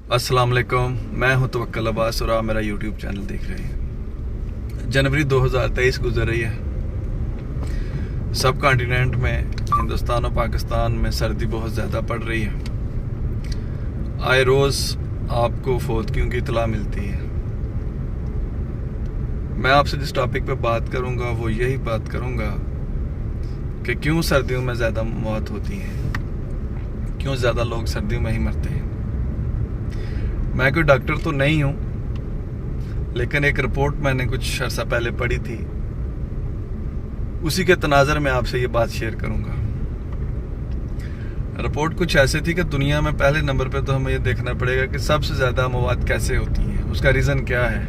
अस्सलाम वालेकुम, मैं हूं तवक्कल अब्बास और आप मेरा यूट्यूब चैनल देख रहे हैं। जनवरी 2023 गुजर रही है। सब कॉन्टिनेंट में, हिंदुस्तान और पाकिस्तान में सर्दी बहुत ज़्यादा पड़ रही है। आए रोज़ आपको फौतगियों की इतला मिलती है। मैं आपसे जिस टॉपिक पे बात करूंगा वो यही बात करूंगा कि क्यों सर्दियों में ज़्यादा मौत होती है, क्यों ज़्यादा लोग सर्दियों में ही मरते हैं। मैं कोई डॉक्टर तो नहीं हूं, लेकिन एक रिपोर्ट मैंने कुछ अर्सा पहले पढ़ी थी, उसी के तनाज़र में आपसे ये बात शेयर करूंगा। रिपोर्ट कुछ ऐसे थी कि दुनिया में पहले नंबर पे तो हमें ये देखना पड़ेगा कि सबसे ज़्यादा मौत कैसे होती है, उसका रीज़न क्या है।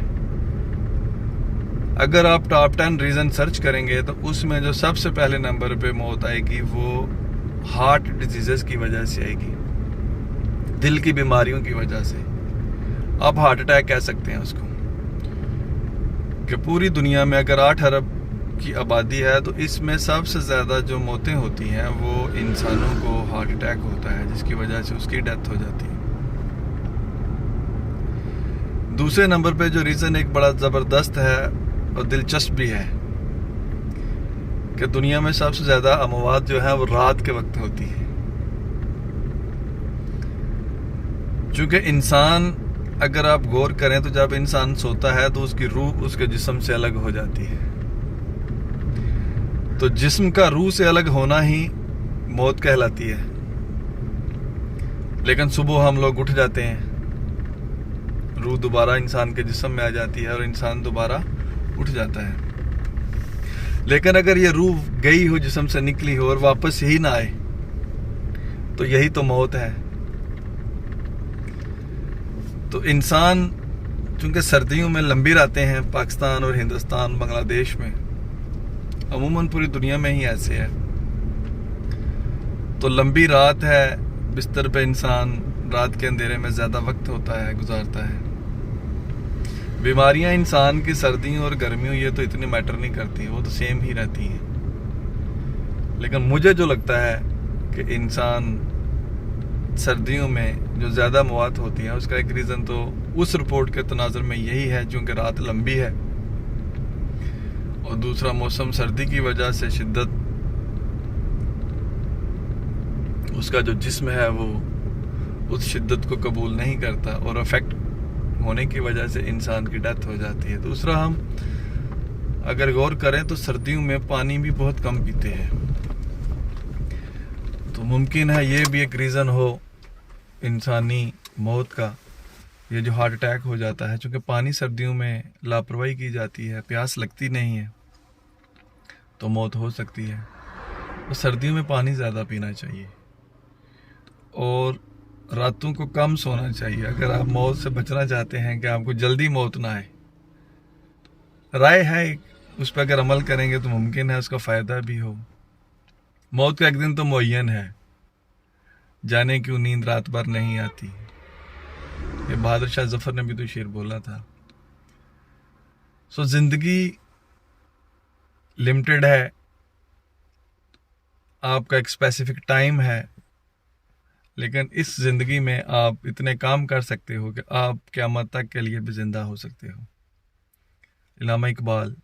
अगर आप टॉप 10 रीज़न सर्च करेंगे तो उसमें जो सबसे पहले नंबर पे मौत आएगी वो हार्ट डिजीज़ की वजह से आएगी, दिल की बीमारियों की वजह से। आप हार्ट अटैक कह सकते हैं उसको। कि पूरी दुनिया में अगर 8 अरब की आबादी है तो इसमें सबसे ज़्यादा जो मौतें होती हैं वो इंसानों को हार्ट अटैक होता है, जिसकी वजह से उसकी डेथ हो जाती है। दूसरे नंबर पे जो रीज़न एक बड़ा ज़बरदस्त है और दिलचस्प भी है कि दुनिया में सबसे ज़्यादा अमवात जो है वो रात के वक्त होती है। चूँकि इंसान, अगर आप गौर करें तो जब इंसान सोता है तो उसकी रूह उसके जिस्म से अलग हो जाती है। तो जिस्म का रूह से अलग होना ही मौत कहलाती है। लेकिन सुबह हम लोग उठ जाते हैं, रूह दोबारा इंसान के जिस्म में आ जाती है और इंसान दोबारा उठ जाता है। लेकिन अगर ये रूह गई हो, जिस्म से निकली हो और वापस ही ना आए तो यही तो मौत है। तो इंसान, चूंकि सर्दियों में लंबी रातें हैं पाकिस्तान और हिंदुस्तान, बांग्लादेश में, अमूमन पूरी दुनिया में ही ऐसे है, तो लंबी रात है, बिस्तर पे इंसान रात के अंधेरे में ज़्यादा वक्त होता है, गुजारता है। बीमारियां इंसान की सर्दियों और गर्मियों ये तो इतनी मैटर नहीं करती, वो तो सेम ही रहती हैं। लेकिन मुझे जो लगता है कि इंसान सर्दियों में जो ज़्यादा मौत होती है उसका एक रीज़न तो उस रिपोर्ट के तनाज़र में यही है, चूँकि रात लंबी है, और दूसरा मौसम सर्दी की वजह से शिद्दत, उसका जो जिस्म है वो उस शिद्दत को कबूल नहीं करता और अफेक्ट होने की वजह से इंसान की डेथ हो जाती है। दूसरा, हम अगर गौर करें तो सर्दियों में पानी भी बहुत कम पीते हैं, तो मुमकिन है ये भी एक रीज़न हो इंसानी मौत का, ये जो हार्ट अटैक हो जाता है। क्योंकि पानी सर्दियों में लापरवाही की जाती है, प्यास लगती नहीं है तो मौत हो सकती है। तो सर्दियों में पानी ज़्यादा पीना चाहिए और रातों को कम सोना चाहिए अगर आप मौत से बचना चाहते हैं कि आपको जल्दी मौत ना आए। राय है, उस पर अगर अमल करेंगे तो मुमकिन है उसका फ़ायदा भी हो। मौत का एक दिन तो मुअय्यन है, जाने क्यों नींद रात भर नहीं आती। ये बहादुर शाह जफर ने भी तो शेर बोला था। जिंदगी लिमिटेड है, आपका एक स्पेसिफिक टाइम है, लेकिन इस जिंदगी में आप इतने काम कर सकते हो कि आप क़यामत तक के लिए भी जिंदा हो सकते हो। इल्लामा इकबाल,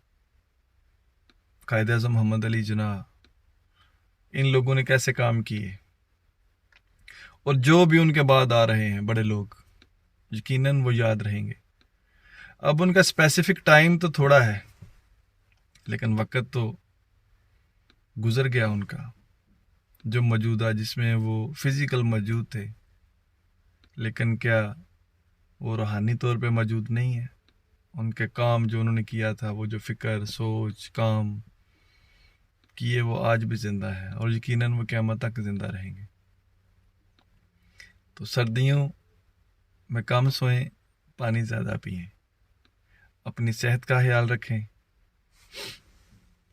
कायद-ए-आज़म मोहम्मद अली जिन्नाह, इन लोगों ने कैसे काम किए, और जो भी उनके बाद आ रहे हैं बड़े लोग, यकीनन वो याद रहेंगे। अब उनका स्पेसिफिक टाइम तो थोड़ा है, लेकिन वक्त तो गुजर गया उनका, जो मौजूदा, जिसमें वो फिजिकल मौजूद थे, लेकिन क्या वो रूहानी तौर पे मौजूद नहीं है। उनके काम जो उन्होंने किया था, वो जो फिक्र, सोच, काम किए, वो आज भी जिंदा है और यकीनन वो क़यामत तक जिंदा रहेंगे। तो सर्दियों में कम सोएं, पानी ज़्यादा पिएं, अपनी सेहत का ख्याल रखें।